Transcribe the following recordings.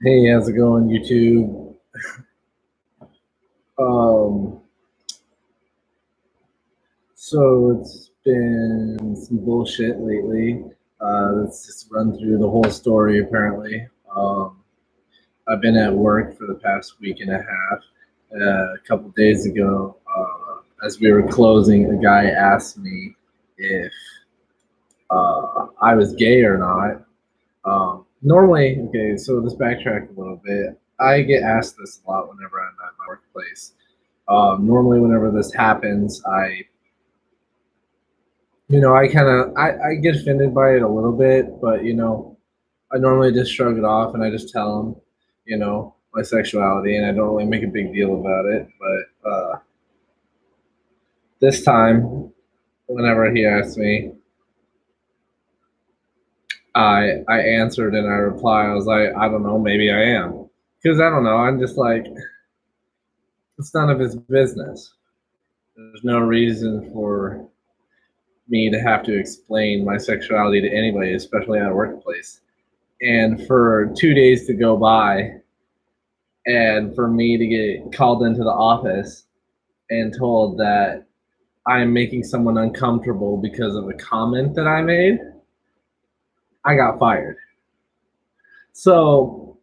Hey, how's it going, YouTube? Um, so it's been some bullshit lately. Let's just run through the whole story. Apparently, I've been at work for the past week and a half. A couple days ago, as we were closing, a guy asked me if I was gay or not. Normally, okay, so let's backtrack a little bit. I get asked this a lot whenever I'm at my workplace. Normally, whenever this happens, I kind of I get offended by it a little bit, but I normally just shrug it off and I just tell them, my sexuality, and I don't really make a big deal about it. But this time, whenever he asked me, I answered and I replied, I was like, I don't know, maybe I am, because I don't know. I'm just like, it's none of his business. There's no reason for me to have to explain my sexuality to anybody, especially at a workplace. And for 2 days to go by and for me to get called into the office and told that I'm making someone uncomfortable because of a comment that I made, I got fired. So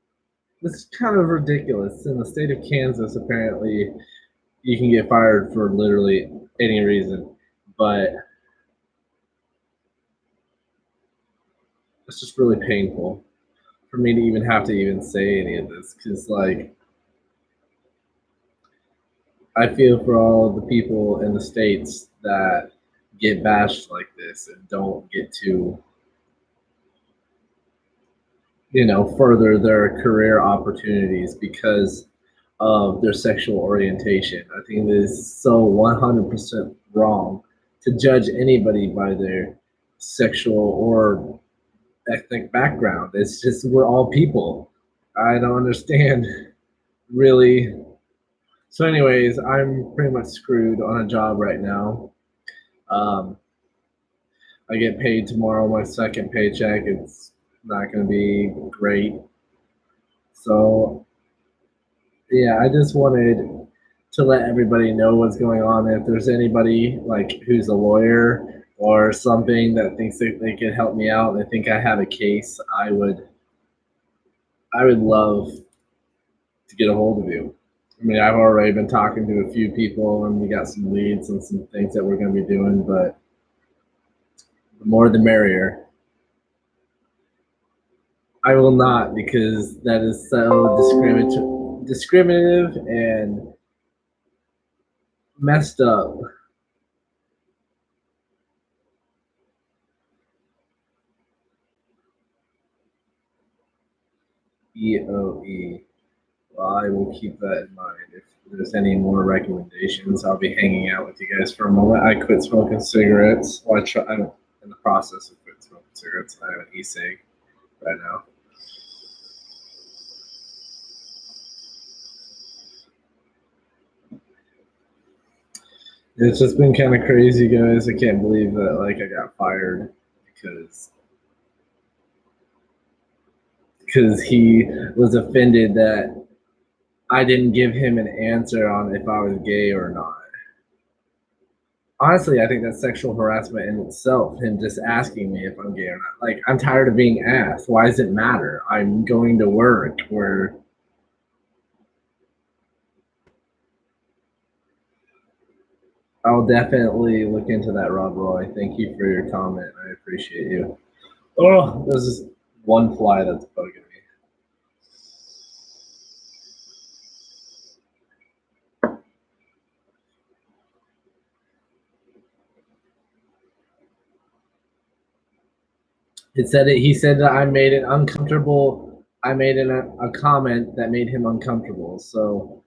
it's kind of ridiculous. In the state of Kansas, apparently, you can get fired for literally any reason. But it's just really painful for me to even have to even say any of this, because like I feel for all the people in the states that get bashed like this and don't get to, further their career opportunities because of their sexual orientation. I think it is so 100% wrong to judge anybody by their sexual or ethnic background. It's just we're all people. I don't understand really. So, anyways, I'm pretty much screwed on a job right now. Um, I get paid tomorrow, my second paycheck. It's not going to be great. So, yeah, I just wanted to let everybody know what's going on. If there's anybody like who's a lawyer or something that thinks they could help me out, and they think I have a case, I would love to get a hold of you. I mean, I've already been talking to a few people, and we got some leads and some things that we're going to be doing. But the more, the merrier. I will not, because that is so discriminative and messed up. EOE. Well, I will keep that in mind. If there's any more recommendations, I'll be hanging out with you guys for a moment. I quit smoking cigarettes. Well, I'm in the process of quitting smoking cigarettes. I have an e-cig right now. It's just been kind of crazy, guys. I can't believe that I got fired because he was offended that I didn't give him an answer on if I was gay or not. Honestly, I think that's sexual harassment in itself, him just asking me if I'm gay or not. Like, I'm tired of being asked. Why does it matter? I'm going to work where I'll definitely look into that, Rob Roy. Thank you for your comment. I appreciate you. Oh, there's this one fly that's bugging me. He said that I made it uncomfortable. I made a comment that made him uncomfortable. So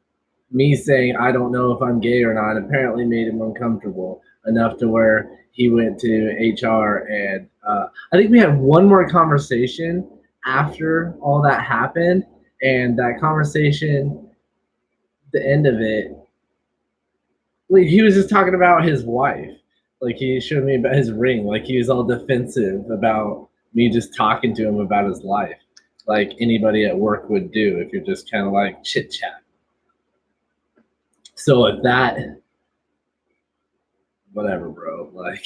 me saying I don't know if I'm gay or not apparently made him uncomfortable enough to where he went to HR, and I think we had one more conversation after all that happened, and that conversation, the end of it, like he was just talking about his wife. Like he showed me about his ring. Like he was all defensive about me just talking to him about his life. like anybody at work would do if you're just kind of like chit chat. So if that, whatever, bro, like.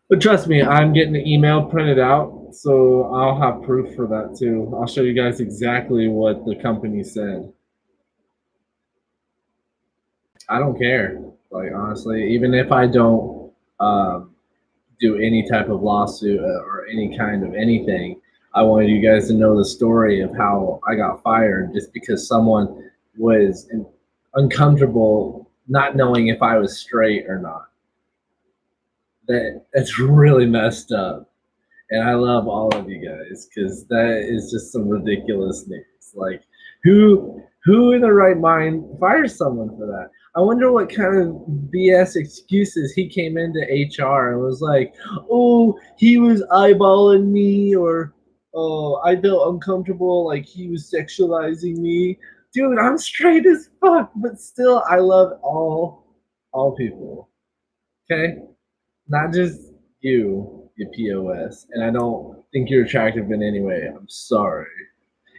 But trust me, I'm getting the email printed out, so I'll have proof for that too. I'll show you guys exactly what the company said. I don't care, like honestly, even if I don't do any type of lawsuit or any kind of anything, I wanted you guys to know the story of how I got fired just because someone was uncomfortable not knowing if I was straight or not. That's really messed up. And I love all of you guys because that is just some ridiculous news. Like, who in their right mind fires someone for that? I wonder what kind of BS excuses he came into HR and was like, "Oh, he was eyeballing me," or "Oh, I felt uncomfortable, like he was sexualizing me." Dude, I'm straight as fuck, but still, I love all people. Okay, not just you POS, and I don't think you're attractive in any way. I'm sorry.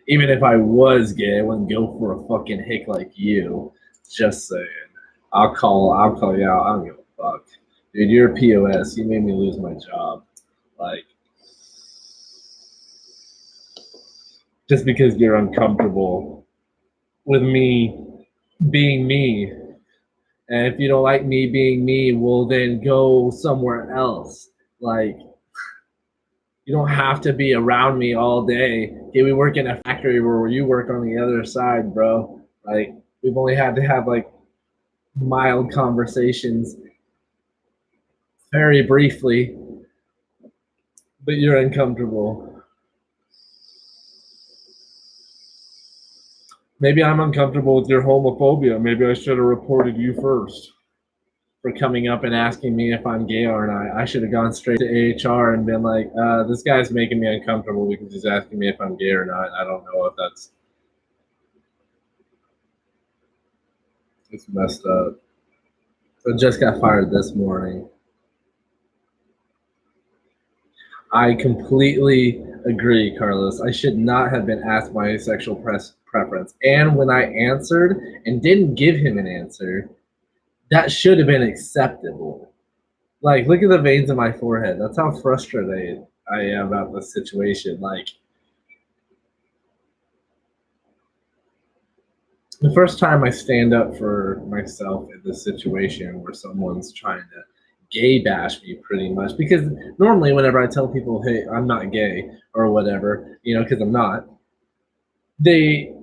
Even if I was gay, I wouldn't go for a fucking hick like you. Just saying. I'll call you out. I don't give a fuck. Dude, you're a POS. You made me lose my job. Like, just because you're uncomfortable with me being me. And if you don't like me being me, well then go somewhere else. Like, you don't have to be around me all day. Okay, we work in a factory where you work on the other side, bro. Like, we've only had to have like mild conversations very briefly, but you're uncomfortable. Maybe I'm uncomfortable with your homophobia. Maybe I should have reported you first for coming up and asking me if I'm gay or not. I should have gone straight to HR and been like, this guy's making me uncomfortable because he's asking me if I'm gay or not. I don't know if it's messed up. I just got fired this morning. I completely agree, Carlos. I should not have been asked my sexual preference. And when I answered and didn't give him an answer, that should have been acceptable. Like, look at the veins in my forehead. That's how frustrated I am about this situation. Like, the first time I stand up for myself in this situation where someone's trying to gay bash me pretty much, because normally whenever I tell people, hey, I'm not gay or whatever, because I'm not, they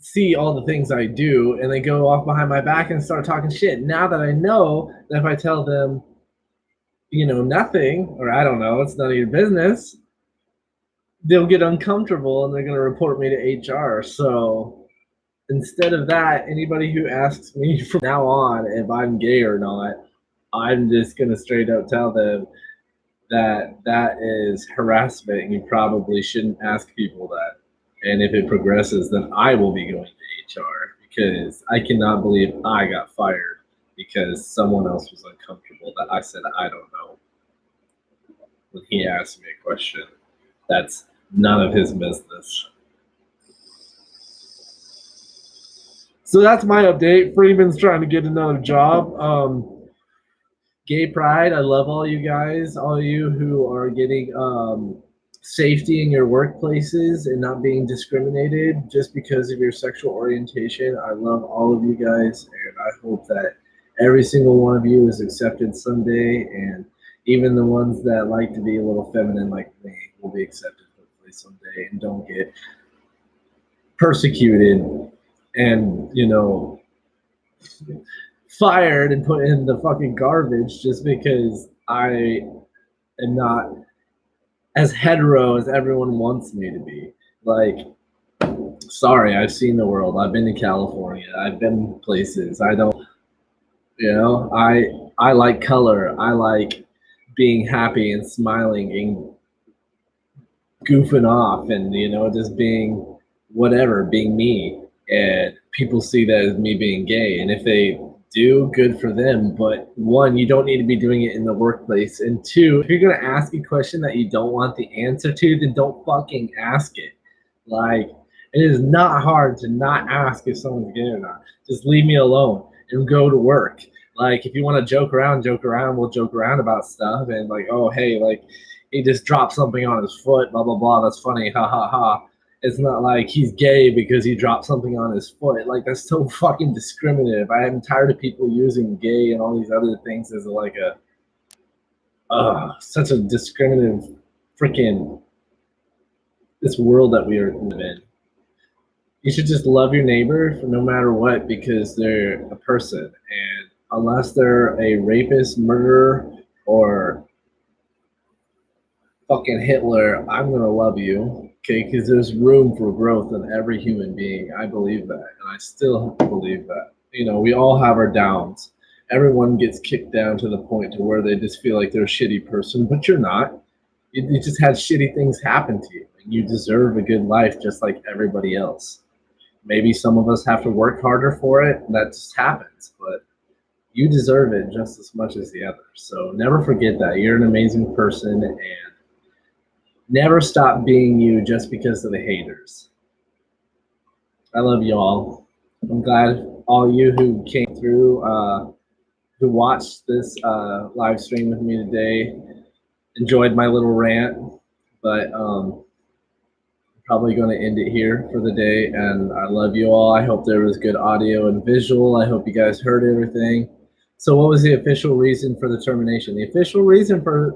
see all the things I do and they go off behind my back and start talking shit. Now that I know that if I tell them, nothing, or I don't know, it's none of your business, they'll get uncomfortable and they're going to report me to HR. So instead of that, anybody who asks me from now on if I'm gay or not, I'm just going to straight up tell them that is harassment and you probably shouldn't ask people that. And if it progresses, then I will be going to HR because I cannot believe I got fired because someone else was uncomfortable that I said I don't know when he asked me a question. That's none of his business. So that's my update. Freeman's trying to get another job. Gay Pride, I love all you guys, all you who are getting safety in your workplaces and not being discriminated just because of your sexual orientation. I love all of you guys, and I hope that every single one of you is accepted someday, and even the ones that like to be a little feminine like me will be accepted hopefully someday and don't get persecuted and, fired and put in the fucking garbage just because I am not as hetero as everyone wants me to be. Like, sorry, I've seen the world. I've been to California. I've been places. I don't, I like color. I like being happy and smiling and goofing off and, just being whatever, being me. And people see that as me being gay. And if they do, good for them. But one, you don't need to be doing it in the workplace. And two, if you're going to ask a question that you don't want the answer to, then don't fucking ask it. Like, it is not hard to not ask if someone's gay or not. Just leave me alone and go to work. Like, if you want to joke around, we'll joke around about stuff. And like, oh, hey, like, he just dropped something on his foot, blah, blah, blah. That's funny. Ha, ha, ha. It's not like he's gay because he dropped something on his foot. Like, that's so fucking discriminative. I am tired of people using gay and all these other things as like such a discriminative freaking this world that we are in. You should just love your neighbor no matter what because they're a person. And unless they're a rapist, murderer, or fucking Hitler, I'm going to love you. Okay, because there's room for growth in every human being. I believe that, and I still believe that. You know, we all have our downs. Everyone gets kicked down to the point to where they just feel like they're a shitty person, but you're not. You just had shitty things happen to you, and you deserve a good life just like everybody else. Maybe some of us have to work harder for it. That just happens, but you deserve it just as much as the others. So never forget that. You're an amazing person, and never stop being you just because of the haters. I love you all. I'm glad all you who came through, who watched this live stream with me today, enjoyed my little rant. But I'm probably going to end it here for the day. And I love you all. I hope there was good audio and visual. I hope you guys heard everything. So what was the official reason for the termination? The official reason for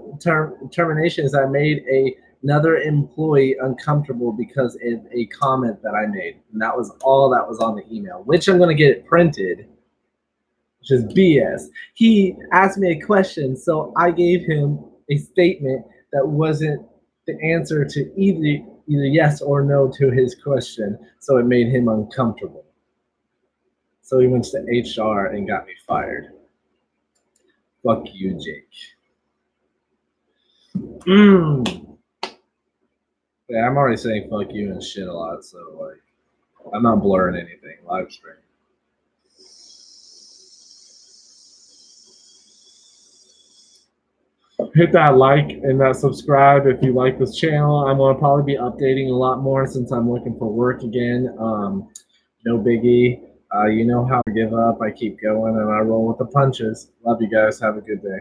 termination is I made another employee uncomfortable because of a comment that I made. And that was all that was on the email, which I'm going to get it printed, which is BS. He asked me a question, so I gave him a statement that wasn't the answer to either yes or no to his question, so it made him uncomfortable. So he went to HR and got me fired. Fuck you, Jake. Yeah, I'm already saying fuck you and shit a lot, so like, I'm not blurring anything. Live stream. Hit that like and that subscribe if you like this channel. I'm going to probably be updating a lot more since I'm looking for work again. No biggie. You know how I give up. I keep going and I roll with the punches. Love you guys. Have a good day.